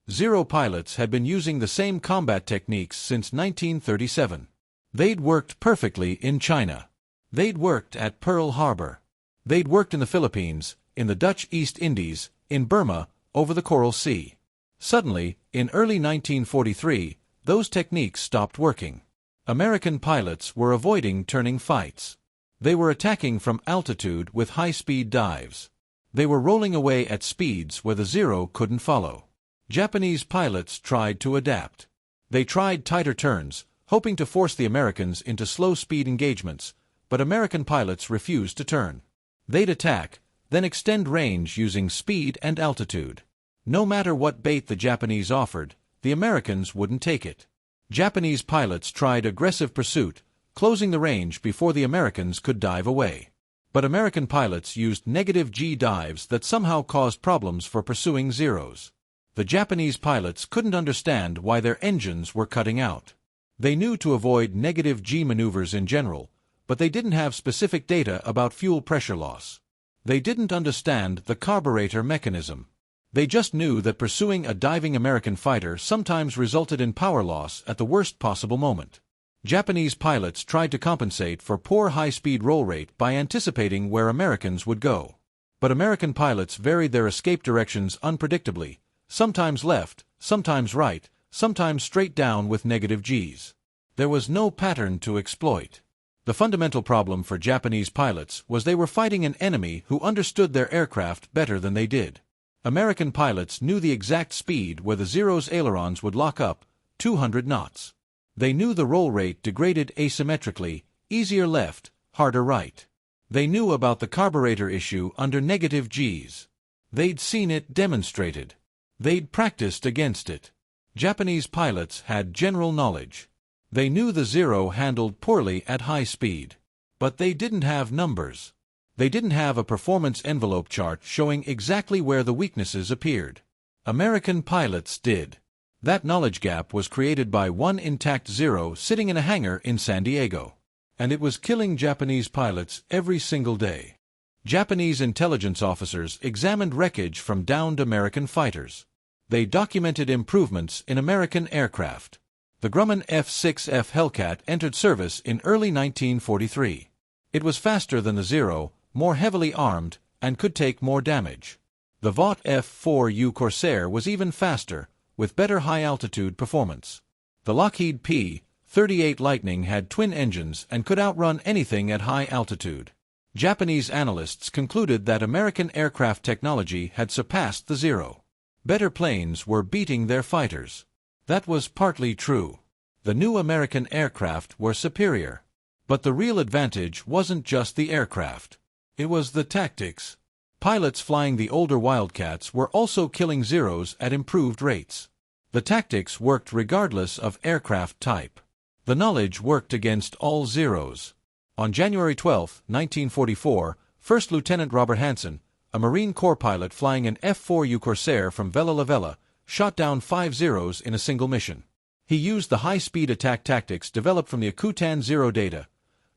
Zero pilots had been using the same combat techniques since 1937. They'd worked perfectly in China. They'd worked at Pearl Harbor. They'd worked in the Philippines, in the Dutch East Indies, in Burma, over the Coral Sea. Suddenly, in early 1943, those techniques stopped working. American pilots were avoiding turning fights. They were attacking from altitude with high-speed dives. They were rolling away at speeds where the Zero couldn't follow. Japanese pilots tried to adapt. They tried tighter turns, hoping to force the Americans into slow-speed engagements, but American pilots refused to turn. They'd attack, then extend range using speed and altitude. No matter what bait the Japanese offered, the Americans wouldn't take it. Japanese pilots tried aggressive pursuit, closing the range before the Americans could dive away. But American pilots used negative G dives that somehow caused problems for pursuing Zeros. The Japanese pilots couldn't understand why their engines were cutting out. They knew to avoid negative G maneuvers in general, but they didn't have specific data about fuel pressure loss. They didn't understand the carburetor mechanism. They just knew that pursuing a diving American fighter sometimes resulted in power loss at the worst possible moment. Japanese pilots tried to compensate for poor high-speed roll rate by anticipating where Americans would go. But American pilots varied their escape directions unpredictably, sometimes left, sometimes right, sometimes straight down with negative Gs. There was no pattern to exploit. The fundamental problem for Japanese pilots was they were fighting an enemy who understood their aircraft better than they did. American pilots knew the exact speed where the Zero's ailerons would lock up, 200 knots. They knew the roll rate degraded asymmetrically, easier left, harder right. They knew about the carburetor issue under negative Gs. They'd seen it demonstrated. They'd practiced against it. Japanese pilots had general knowledge. They knew the Zero handled poorly at high speed. But they didn't have numbers. They didn't have a performance envelope chart showing exactly where the weaknesses appeared. American pilots did. That knowledge gap was created by one intact Zero sitting in a hangar in San Diego. And it was killing Japanese pilots every single day. Japanese intelligence officers examined wreckage from downed American fighters. They documented improvements in American aircraft. The Grumman F-6F Hellcat entered service in early 1943. It was faster than the Zero, more heavily armed, and could take more damage. The Vought F-4U Corsair was even faster, with better high-altitude performance. The Lockheed P-38 Lightning had twin engines and could outrun anything at high altitude. Japanese analysts concluded that American aircraft technology had surpassed the Zero. Better planes were beating their fighters. That was partly true. The new American aircraft were superior. But the real advantage wasn't just the aircraft. It was the tactics. Pilots flying the older Wildcats were also killing Zeros at improved rates. The tactics worked regardless of aircraft type. The knowledge worked against all Zeros. On January 12, 1944, First Lieutenant Robert Hansen, a Marine Corps pilot flying an F-4U Corsair from Vella La Vella, shot down 5 Zeros in a single mission. He used the high-speed attack tactics developed from the Akutan Zero data: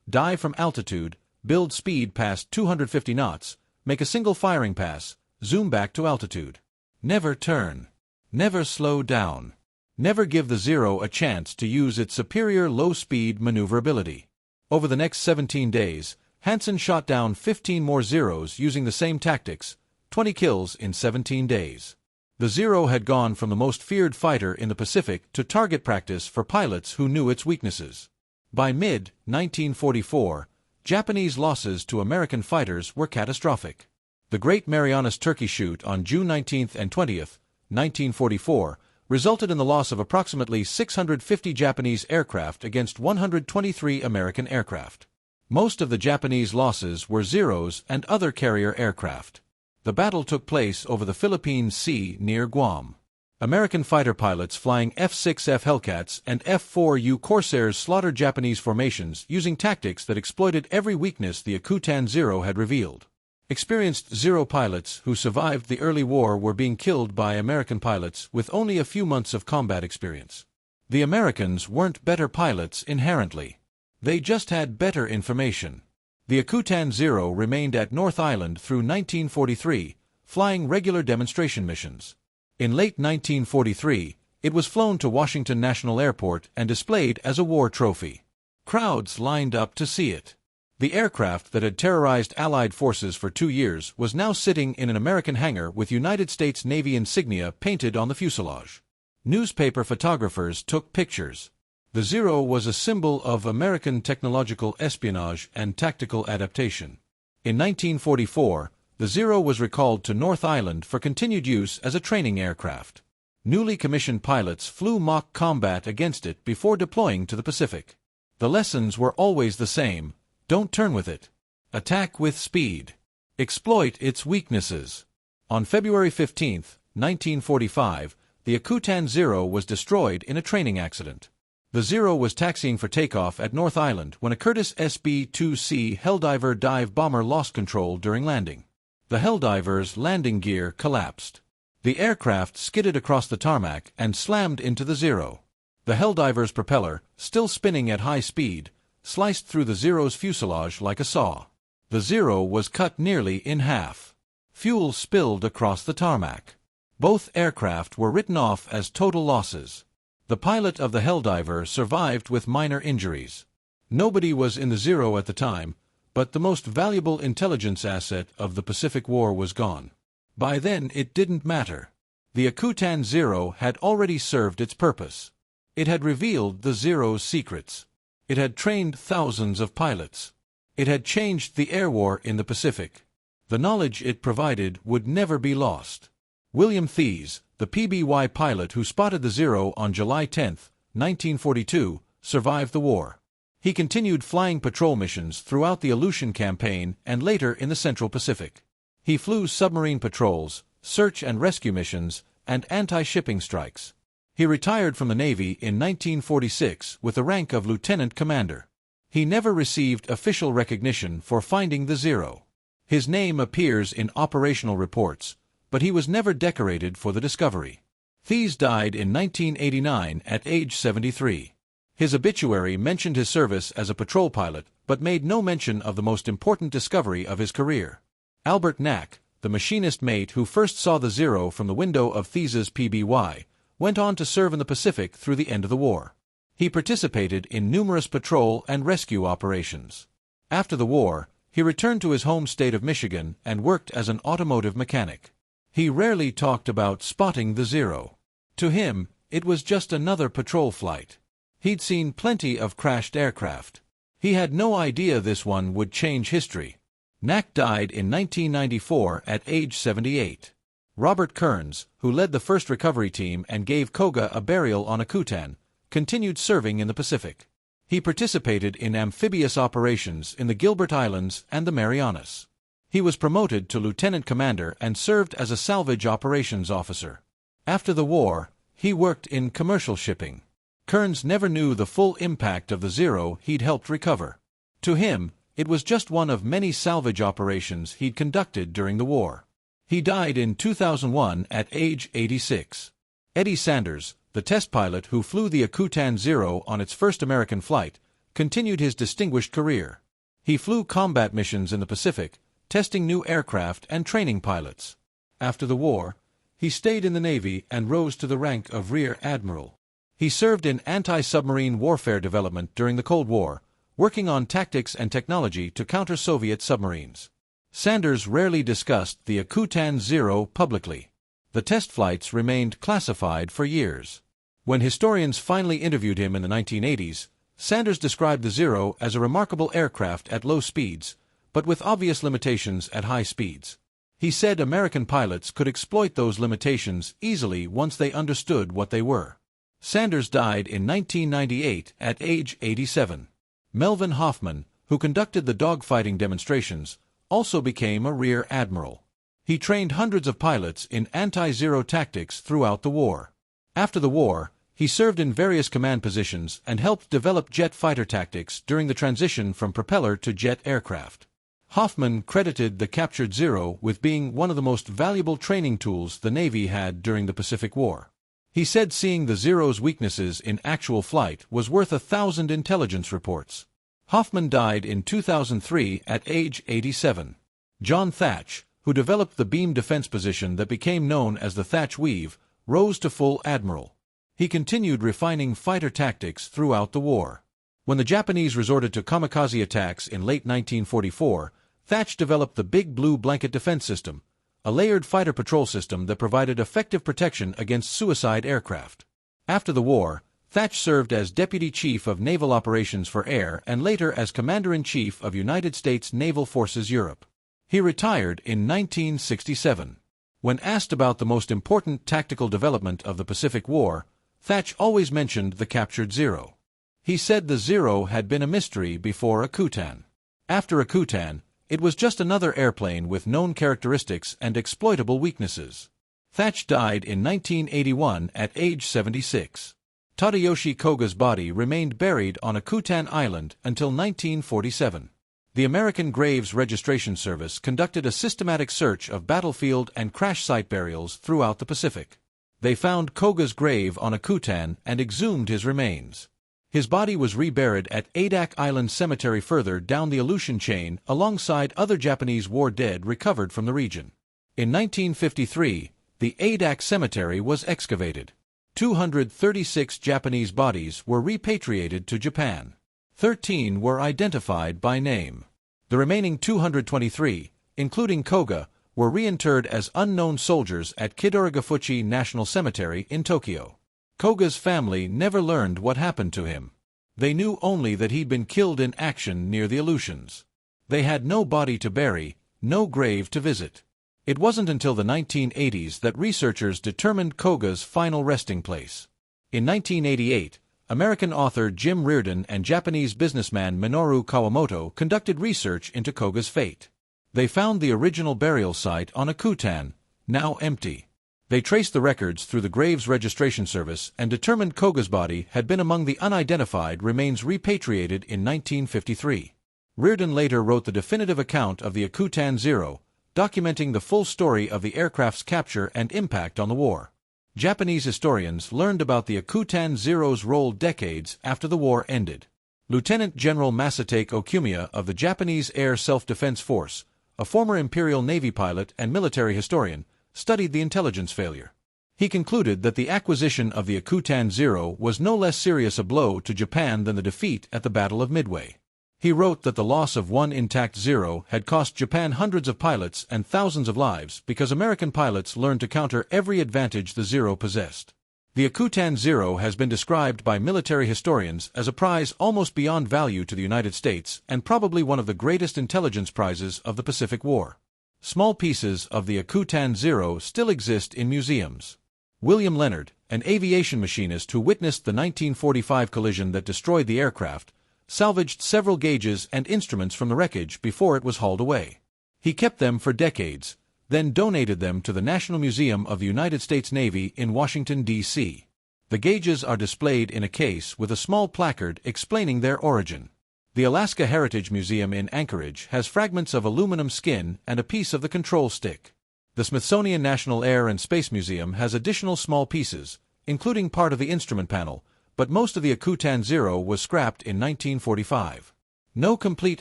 dive from altitude, build speed past 250 knots, make a single firing pass, zoom back to altitude. Never turn. Never slow down. Never give the Zero a chance to use its superior low-speed maneuverability. Over the next 17 days, Hansen shot down 15 more Zeros using the same tactics, 20 kills in 17 days. The Zero had gone from the most feared fighter in the Pacific to target practice for pilots who knew its weaknesses. By mid-1944, Japanese losses to American fighters were catastrophic. The Great Marianas Turkey Shoot on June 19 and 20, 1944, resulted in the loss of approximately 650 Japanese aircraft against 123 American aircraft. Most of the Japanese losses were Zeros and other carrier aircraft. The battle took place over the Philippine Sea near Guam. American fighter pilots flying F-6F Hellcats and F-4U Corsairs slaughtered Japanese formations using tactics that exploited every weakness the Akutan Zero had revealed. Experienced Zero pilots who survived the early war were being killed by American pilots with only a few months of combat experience. The Americans weren't better pilots inherently. They just had better information. The Akutan Zero remained at North Island through 1943, flying regular demonstration missions. In late 1943, it was flown to Washington National Airport and displayed as a war trophy. Crowds lined up to see it. The aircraft that had terrorized Allied forces for 2 years was now sitting in an American hangar with United States Navy insignia painted on the fuselage. Newspaper photographers took pictures. The Zero was a symbol of American technological espionage and tactical adaptation. In 1944, the Zero was recalled to North Island for continued use as a training aircraft. Newly commissioned pilots flew mock combat against it before deploying to the Pacific. The lessons were always the same: don't turn with it. Attack with speed. Exploit its weaknesses. On February 15, 1945, the Akutan Zero was destroyed in a training accident. The Zero was taxiing for takeoff at North Island when a Curtiss SB-2C Helldiver dive bomber lost control during landing. The Helldiver's landing gear collapsed. The aircraft skidded across the tarmac and slammed into the Zero. The Helldiver's propeller, still spinning at high speed, sliced through the Zero's fuselage like a saw. The Zero was cut nearly in half. Fuel spilled across the tarmac. Both aircraft were written off as total losses. The pilot of the Helldiver survived with minor injuries. Nobody was in the Zero at the time, but the most valuable intelligence asset of the Pacific War was gone. By then it didn't matter. The Akutan Zero had already served its purpose. It had revealed the Zero's secrets. It had trained thousands of pilots. It had changed the air war in the Pacific. The knowledge it provided would never be lost. William Thies, the PBY pilot who spotted the Zero on July 10, 1942, survived the war. He continued flying patrol missions throughout the Aleutian campaign and later in the Central Pacific. He flew submarine patrols, search and rescue missions, and anti-shipping strikes. He retired from the Navy in 1946 with the rank of lieutenant commander. He never received official recognition for finding the Zero. His name appears in operational reports, but he was never decorated for the discovery. Thies died in 1989 at age 73. His obituary mentioned his service as a patrol pilot, but made no mention of the most important discovery of his career. Albert Knack, the machinist mate who first saw the Zero from the window of Thies's PBY, went on to serve in the Pacific through the end of the war. He participated in numerous patrol and rescue operations. After the war, he returned to his home state of Michigan and worked as an automotive mechanic. He rarely talked about spotting the Zero. To him, it was just another patrol flight. He'd seen plenty of crashed aircraft. He had no idea this one would change history. Knack died in 1994 at age 78. Robert Kearns, who led the first recovery team and gave Koga a burial on Akutan, continued serving in the Pacific. He participated in amphibious operations in the Gilbert Islands and the Marianas. He was promoted to lieutenant commander and served as a salvage operations officer. After the war, he worked in commercial shipping. Kearns never knew the full impact of the Zero he'd helped recover. To him, it was just one of many salvage operations he'd conducted during the war. He died in 2001 at age 86. Eddie Sanders, the test pilot who flew the Akutan Zero on its first American flight, continued his distinguished career. He flew combat missions in the Pacific, testing new aircraft and training pilots. After the war, he stayed in the Navy and rose to the rank of Rear Admiral. He served in anti-submarine warfare development during the Cold War, working on tactics and technology to counter Soviet submarines. Sanders rarely discussed the Akutan Zero publicly. The test flights remained classified for years. When historians finally interviewed him in the 1980s, Sanders described the Zero as a remarkable aircraft at low speeds, but with obvious limitations at high speeds. He said American pilots could exploit those limitations easily once they understood what they were. Sanders died in 1998 at age 87. Melvin Hoffman, who conducted the dogfighting demonstrations, also became a Rear Admiral. He trained hundreds of pilots in anti-Zero tactics throughout the war. After the war, he served in various command positions and helped develop jet fighter tactics during the transition from propeller to jet aircraft. Hoffman credited the captured Zero with being one of the most valuable training tools the Navy had during the Pacific War. He said seeing the Zero's weaknesses in actual flight was worth 1,000 intelligence reports. Hoffman died in 2003 at age 87. John Thatch, who developed the beam defense position that became known as the Thatch Weave, rose to full admiral. He continued refining fighter tactics throughout the war. When the Japanese resorted to kamikaze attacks in late 1944, Thatch developed the Big Blue Blanket Defense System, a layered fighter patrol system that provided effective protection against suicide aircraft. After the war, Thatch served as Deputy Chief of Naval Operations for Air and later as Commander-in-Chief of United States Naval Forces Europe. He retired in 1967. When asked about the most important tactical development of the Pacific War, Thatch always mentioned the captured Zero. He said the Zero had been a mystery before Akutan. After Akutan, it was just another airplane with known characteristics and exploitable weaknesses. Thatch died in 1981 at age 76. Tadayoshi Koga's body remained buried on Akutan Island until 1947. The American Graves Registration Service conducted a systematic search of battlefield and crash site burials throughout the Pacific. They found Koga's grave on Akutan and exhumed his remains. His body was reburied at Adak Island Cemetery further down the Aleutian chain alongside other Japanese war dead recovered from the region. In 1953, the Adak Cemetery was excavated. 236 Japanese bodies were repatriated to Japan. 13 were identified by name. The remaining 223, including Koga, were reinterred as unknown soldiers at Kidorigafuchi National Cemetery in Tokyo. Koga's family never learned what happened to him. They knew only that he'd been killed in action near the Aleutians. They had no body to bury, no grave to visit. It wasn't until the 1980s that researchers determined Koga's final resting place. In 1988, American author Jim Reardon and Japanese businessman Minoru Kawamoto conducted research into Koga's fate. They found the original burial site on Akutan, now empty. They traced the records through the Graves Registration Service and determined Koga's body had been among the unidentified remains repatriated in 1953. Reardon later wrote the definitive account of the Akutan Zero, documenting the full story of the aircraft's capture and impact on the war. Japanese historians learned about the Akutan Zero's role decades after the war ended. Lieutenant General Masatake Okumiya of the Japanese Air Self-Defense Force, a former Imperial Navy pilot and military historian, studied the intelligence failure. He concluded that the acquisition of the Akutan Zero was no less serious a blow to Japan than the defeat at the Battle of Midway. He wrote that the loss of one intact Zero had cost Japan hundreds of pilots and thousands of lives because American pilots learned to counter every advantage the Zero possessed. The Akutan Zero has been described by military historians as a prize almost beyond value to the United States and probably one of the greatest intelligence prizes of the Pacific War. Small pieces of the Akutan Zero still exist in museums. William Leonard, an aviation machinist who witnessed the 1945 collision that destroyed the aircraft, salvaged several gauges and instruments from the wreckage before it was hauled away. He kept them for decades, then donated them to the National Museum of the United States Navy in Washington, D.C. The gauges are displayed in a case with a small placard explaining their origin. The Alaska Heritage Museum in Anchorage has fragments of aluminum skin and a piece of the control stick. The Smithsonian National Air and Space Museum has additional small pieces, including part of the instrument panel, but most of the Akutan Zero was scrapped in 1945. No complete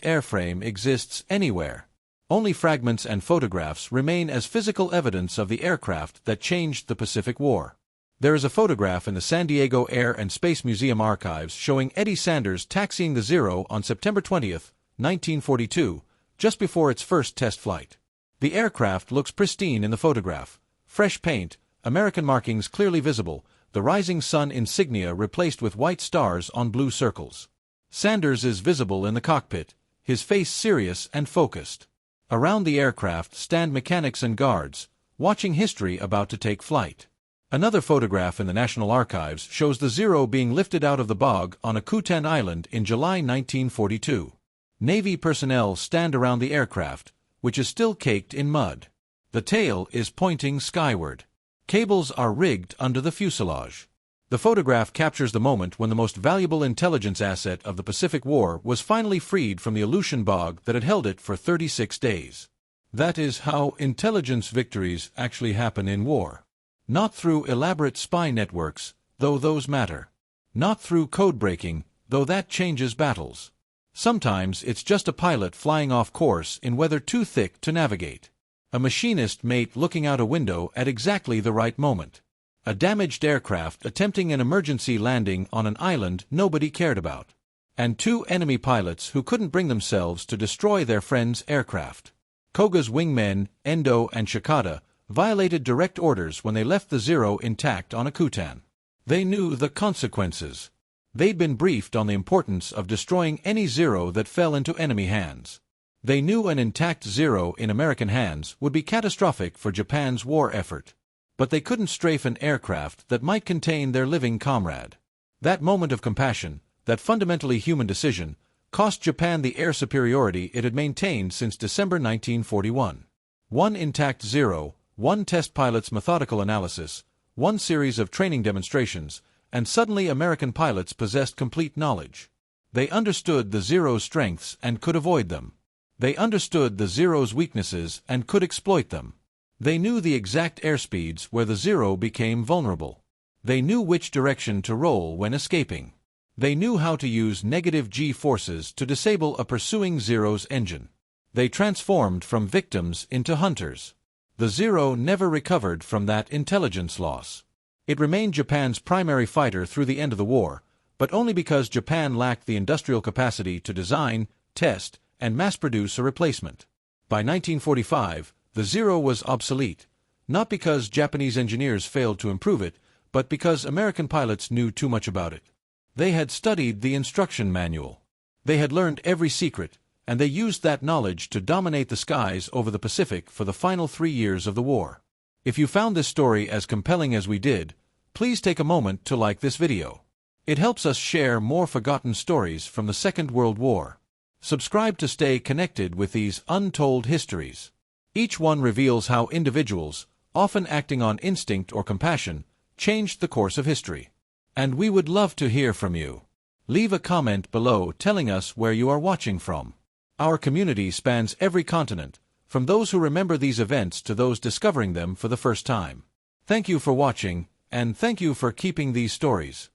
airframe exists anywhere. Only fragments and photographs remain as physical evidence of the aircraft that changed the Pacific War. There is a photograph in the San Diego Air and Space Museum archives showing Eddie Sanders taxiing the Zero on September 20, 1942, just before its first test flight. The aircraft looks pristine in the photograph. Fresh paint, American markings clearly visible, the rising sun insignia replaced with white stars on blue circles. Sanders is visible in the cockpit, his face serious and focused. Around the aircraft stand mechanics and guards, watching history about to take flight. Another photograph in the National Archives shows the Zero being lifted out of the bog on Akutan Island in July 1942. Navy personnel stand around the aircraft, which is still caked in mud. The tail is pointing skyward. Cables are rigged under the fuselage. The photograph captures the moment when the most valuable intelligence asset of the Pacific War was finally freed from the Aleutian bog that had held it for 36 days. That is how intelligence victories actually happen in war. Not through elaborate spy networks, though those matter. Not through code breaking, though that changes battles. Sometimes it's just a pilot flying off course in weather too thick to navigate. A machinist mate looking out a window at exactly the right moment. A damaged aircraft attempting an emergency landing on an island nobody cared about. And two enemy pilots who couldn't bring themselves to destroy their friend's aircraft. Koga's wingmen, Endo and Shikata, violated direct orders when they left the Zero intact on Akutan. They knew the consequences. They'd been briefed on the importance of destroying any Zero that fell into enemy hands. They knew an intact Zero in American hands would be catastrophic for Japan's war effort. But they couldn't strafe an aircraft that might contain their living comrade. That moment of compassion, that fundamentally human decision, cost Japan the air superiority it had maintained since December 1941. One intact Zero, one test pilot's methodical analysis, one series of training demonstrations, and suddenly American pilots possessed complete knowledge. They understood the Zero's strengths and could avoid them. They understood the Zero's weaknesses and could exploit them. They knew the exact airspeeds where the Zero became vulnerable. They knew which direction to roll when escaping. They knew how to use negative G forces to disable a pursuing Zero's engine. They transformed from victims into hunters. The Zero never recovered from that intelligence loss. It remained Japan's primary fighter through the end of the war, but only because Japan lacked the industrial capacity to design, test, and mass-produce a replacement. By 1945, the Zero was obsolete, not because Japanese engineers failed to improve it, but because American pilots knew too much about it. They had studied the instruction manual. They had learned every secret, and they used that knowledge to dominate the skies over the Pacific for the final 3 years of the war. If you found this story as compelling as we did, please take a moment to like this video. It helps us share more forgotten stories from the Second World War. Subscribe to stay connected with these untold histories. Each one reveals how individuals, often acting on instinct or compassion, changed the course of history. And we would love to hear from you. Leave a comment below telling us where you are watching from. Our community spans every continent, from those who remember these events to those discovering them for the first time. Thank you for watching, and thank you for keeping these stories.